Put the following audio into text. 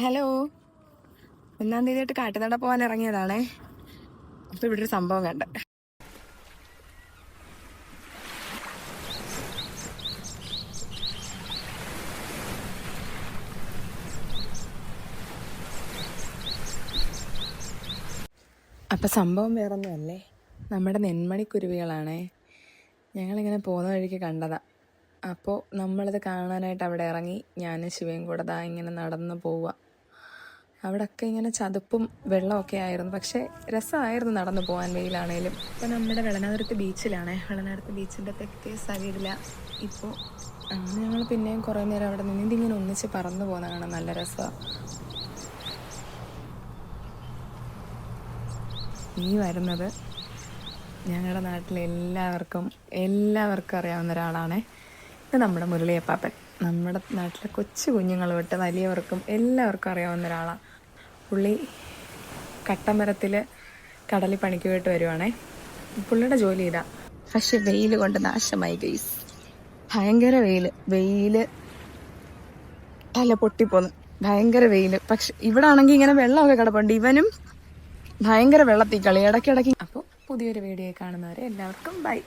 Hello, 1-ാം തീയതിയായിട്ട് കാട്ടുനട പോകാൻ ഇറങ്ങിയതാണേ. അപ്പോൾ ഇവിടെ ഒരു സംഭവം കണ്ട്. അപ്പം സംഭവം വേറൊന്നുമല്ലേ, നമ്മുടെ നെന്മണിക്കുരുവികളാണേ. ഞങ്ങളിങ്ങനെ പോകുന്ന വഴിക്ക് കണ്ടതാ. അപ്പോൾ നമ്മളത് കാണാനായിട്ട് അവിടെ ഇറങ്ങി. ഞാനും ശിവയും കൂടെ ദാ ഇങ്ങനെ നടന്നു പോവുക. അവിടെയൊക്കെ ഇങ്ങനെ ചതുപ്പും വെള്ളമൊക്കെ ആയിരുന്നു, പക്ഷേ രസമായിരുന്നു നടന്നു പോകാൻ, വെയിലാണേലും. ഇപ്പോൾ നമ്മുടെ വെളനാതുരത്ത് ബീച്ചിലാണേ. വെളനാതുരത്ത് ബീച്ചിൻ്റെ തെക്കേ സൈഡിലാണ്. ഇപ്പോൾ അങ്ങനെ ഞങ്ങൾ പിന്നെയും കുറേ നേരം അവിടെ നിന്നിങ്ങനെ ഒന്നിച്ച് പറന്നു പോകുന്ന കാണാൻ നല്ല രസമാണ്. ഈ വരുന്നത് ഞങ്ങളുടെ നാട്ടിലെ എല്ലാവർക്കും അറിയാവുന്ന ഒരാളാണേ. ഇത് നമ്മുടെ മുരളിയപ്പാപ്പൻ. നമ്മുടെ നാട്ടിലെ കൊച്ചു കുഞ്ഞുങ്ങൾ തൊട്ട് വലിയവർക്കും എല്ലാവർക്കും അറിയാവുന്ന ഒരാളാണ്. പുള്ളി കട്ടമരത്തിൽ കടലിൽ പണിക്ക് പോയിട്ട് വരുവാണേ. പുള്ളിയുടെ ജോലി ഇതാ. പക്ഷെ വെയിൽ കൊണ്ട് നാശമായി ഗൈസ്. ഭയങ്കര വെയിൽ തല പൊട്ടിപ്പോന്നു. ഭയങ്കര വെയിൽ. പക്ഷെ ഇവിടെ ആണെങ്കിൽ ഇങ്ങനെ വെള്ളമൊക്കെ കിടപ്പുണ്ട്. ഇവനും ഭയങ്കര വെള്ളത്തിൽ കളി ഇടയ്ക്കിടയ്ക്ക്. അപ്പോൾ പുതിയൊരു വീഡിയോ കാണുന്നവരെ എല്ലാവർക്കും ബൈ.